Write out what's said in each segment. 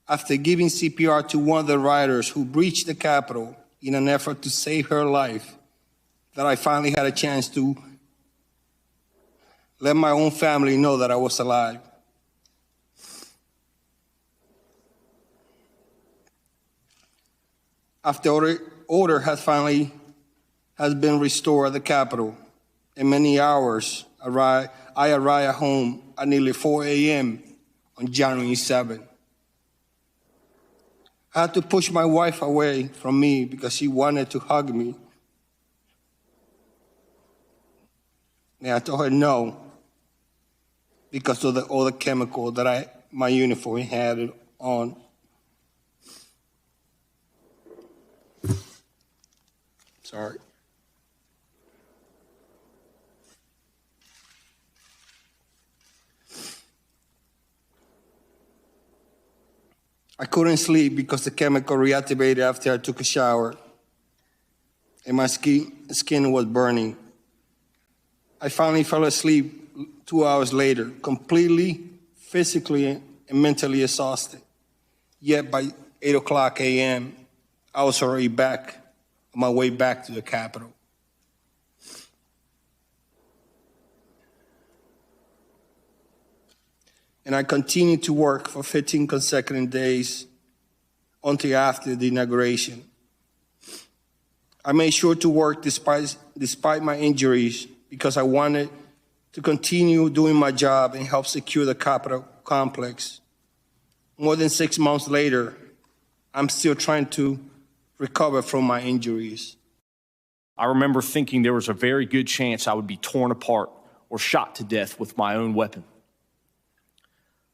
After giving CPR to one of the rioters who breached the Capitol in an effort to save her life, that I finally had a chance to let my own family know that I was alive. After order has been restored at the Capitol, in many hours, I arrived home at nearly 4 a.m. on January 7th. I had to push my wife away from me because she wanted to hug me. And I told her no, because of all the chemical that my uniform had on. Sorry. I couldn't sleep because the chemical reactivated after I took a shower, and my skin was burning. I finally fell asleep 2 hours later, completely physically and mentally exhausted. Yet by 8 o'clock a.m., I was already back, on my way back to the Capitol. And I continued to work for 15 consecutive days until after the inauguration. I made sure to work despite my injuries because I wanted to continue doing my job and help secure the Capitol complex. More than 6 months later, I'm still trying to recover from my injuries. I remember thinking there was a very good chance I would be torn apart or shot to death with my own weapon.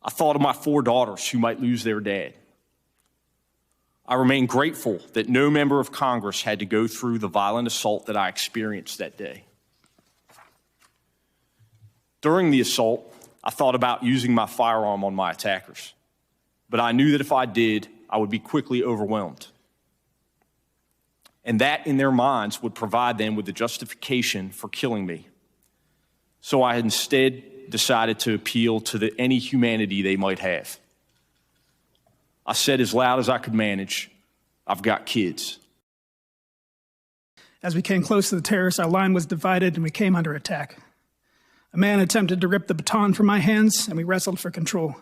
I thought of my 4 daughters who might lose their dad. I remain grateful that no member of Congress had to go through the violent assault that I experienced that day. During the assault, I thought about using my firearm on my attackers, but I knew that if I did, I would be quickly overwhelmed. And that, in their minds, would provide them with the justification for killing me. So I instead decided to appeal to any humanity they might have. I said as loud as I could manage, "I've got kids." As we came close to the terrorists, our line was divided and we came under attack. A man attempted to rip the baton from my hands and we wrestled for control.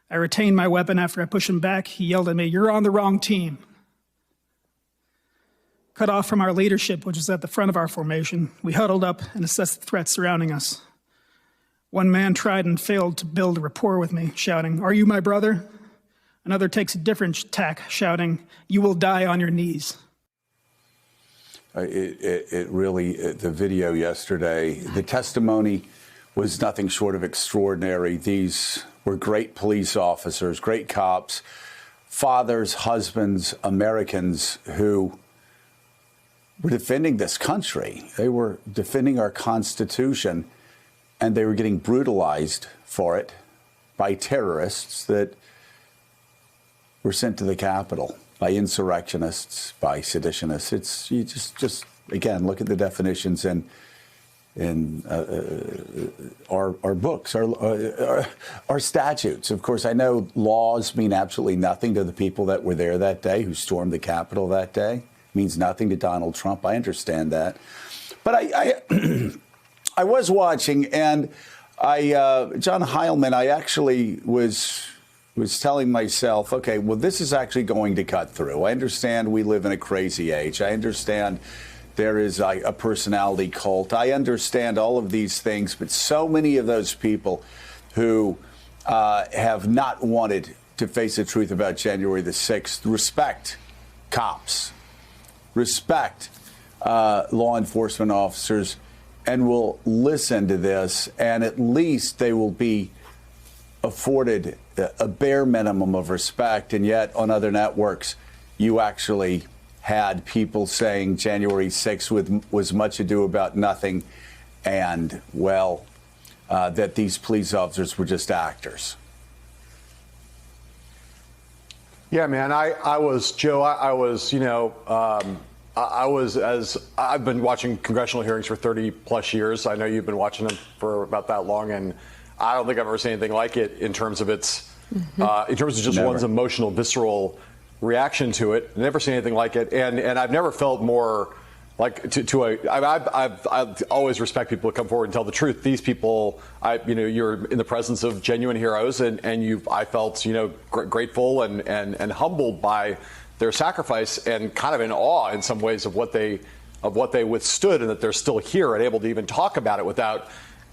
I retained my weapon after I pushed him back. He yelled at me, "You're on the wrong team." Cut off from our leadership, which was at the front of our formation, we huddled up and assessed the threats surrounding us. One man tried and failed to build a rapport with me, shouting, "Are you my brother?" Another takes a different tack, shouting, "You will die on your knees." It really, the video yesterday, the testimony was nothing short of extraordinary. These were great police officers, great cops, fathers, husbands, Americans who were defending this country. They were defending our Constitution, and they were getting brutalized for it by terrorists that were sent to the Capitol, by insurrectionists, by seditionists. It's, you just again, look at the definitions in our books, our statutes. Of course, I know laws mean absolutely nothing to the people that were there that day, who stormed the Capitol that day. It means nothing to Donald Trump. I understand that. But I was watching, and John Heilman, I actually was telling myself, okay, well, this is actually going to cut through. I understand we live in a crazy age. I understand there is a personality cult. I understand all of these things, but so many of those people who have not wanted to face the truth about January the 6th respect cops, respect law enforcement officers, and will listen to this, and at least they will be afforded a bare minimum of respect. And yet on other networks, you actually had people saying January 6th was much ado about nothing, and, well, that these police officers were just actors. Yeah, man, I was, Joe, I've been watching congressional hearings for 30 plus years. I know you've been watching them for about that long, and I don't think I've ever seen anything like it in terms of its in terms of just one's emotional, visceral reaction to it. Never seen anything like it, and I've never felt more like I've always respect people who come forward and tell the truth. These people, you're in the presence of genuine heroes, and I felt grateful and humbled by their sacrifice, and kind of in awe in some ways of what they withstood, and that they're still here and able to even talk about it without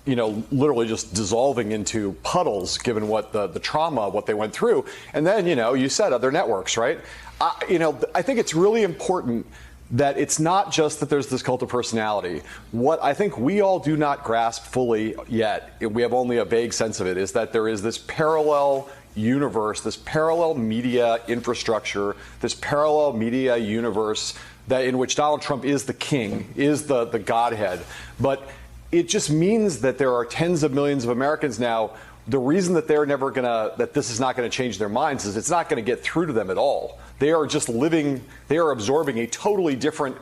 literally just dissolving into puddles, given what the trauma, what they went through. And then, you said other networks, right? I think it's really important that it's not just that there's this cult of personality. What I think we all do not grasp fully yet, we have only a vague sense of it, is that there is this parallel universe, this parallel media infrastructure, this parallel media universe in which Donald Trump is the king, is the godhead. But it just means that there are tens of millions of Americans now. The reason that that this is not going to change their minds is it's not going to get through to them at all. They are just they are absorbing a totally different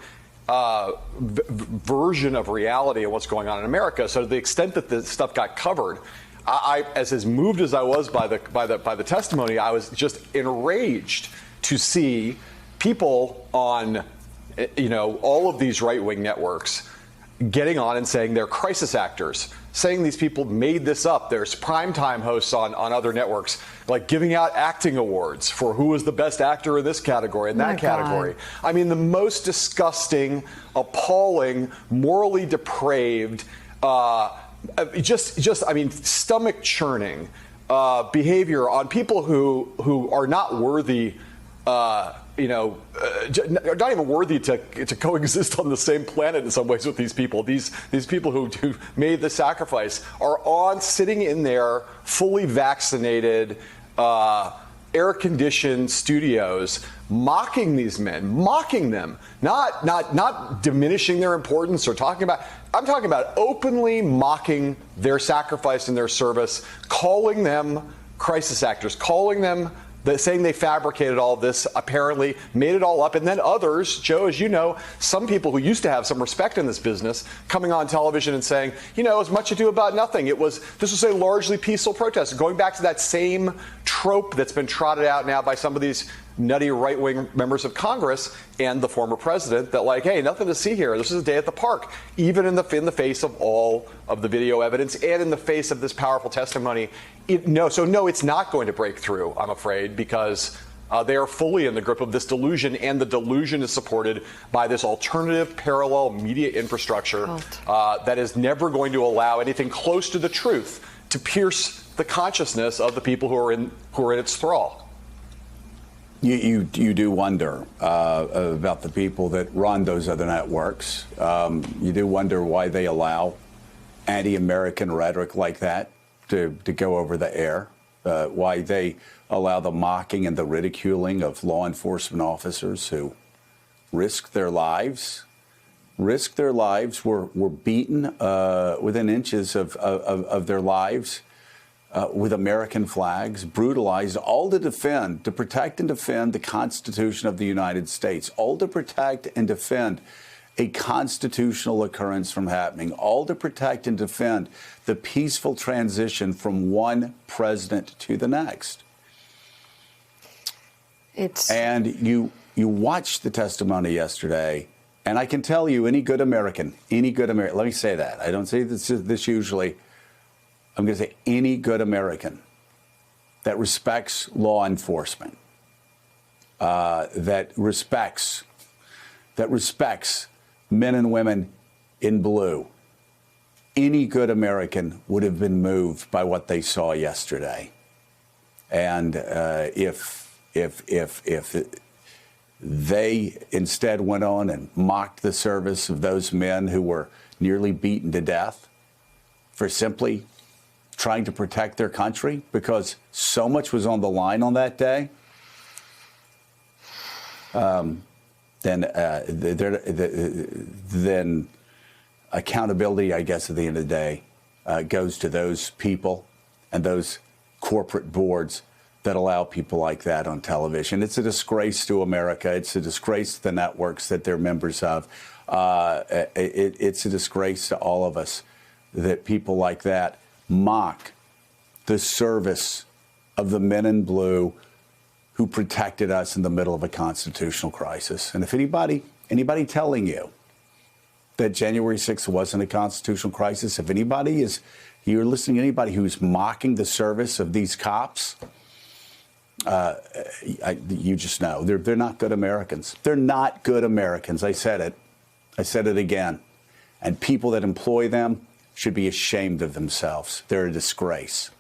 version of reality and what's going on in America. So to the extent that this stuff got covered, as moved as I was by the testimony, I was just enraged to see people on all of these right-wing networks getting on and saying they're crisis actors, saying these people made this up. There's primetime hosts on other networks, like giving out acting awards for who was the best actor in this category and that category. I mean, the most disgusting, appalling, morally depraved, stomach churning behavior on people who are not worthy. Not even worthy to coexist on the same planet in some ways with these people. These people who made the sacrifice are sitting in their fully vaccinated, air-conditioned studios, mocking these men, mocking them, not diminishing their importance or talking about. I'm talking about openly mocking their sacrifice and their service, calling them crisis actors, calling them. Saying they fabricated all this, apparently made it all up, and then others, Joe, as you know, some people who used to have some respect in this business, coming on television and saying, it was much ado about nothing. This was a largely peaceful protest, going back to that same trope that's been trotted out now by some of these nutty right-wing members of Congress and the former president, that hey, nothing to see here. This is a day at the park, even in the face of all of the video evidence and in the face of this powerful testimony. No, it's not going to break through, I'm afraid, because they are fully in the grip of this delusion, and the delusion is supported by this alternative parallel media infrastructure that is never going to allow anything close to the truth to pierce the consciousness of the people who are in its thrall. You do wonder about the people that run those other networks. You do wonder why they allow anti-American rhetoric like that to go over the air, why they allow the mocking and the ridiculing of law enforcement officers who risk their lives, were beaten within inches of their lives. With American flags, brutalized, all to protect and defend the Constitution of the United States, all to protect and defend a constitutional occurrence from happening, all to protect and defend the peaceful transition from one president to the next. And you watched the testimony yesterday, and I can tell you, any good American, let me say that. I don't say this usually. I'm going to say any good American that respects law enforcement, that respects men and women in blue, any good American would have been moved by what they saw yesterday. And if they instead went on and mocked the service of those men who were nearly beaten to death for simply trying to protect their country because so much was on the line on that day, then accountability, I guess, at the end of the day, goes to those people and those corporate boards that allow people like that on television. It's a disgrace to America. It's a disgrace to the networks that they're members of. It's a disgrace to all of us that people like that mock the service of the men in blue who protected us in the middle of a constitutional crisis. And if anybody telling you that January 6th wasn't a constitutional crisis, if you're listening to anybody who's mocking the service of these cops, you just know they're not good Americans. They're not good Americans. I said it. I said it again. And people that employ them should be ashamed of themselves. They're a disgrace.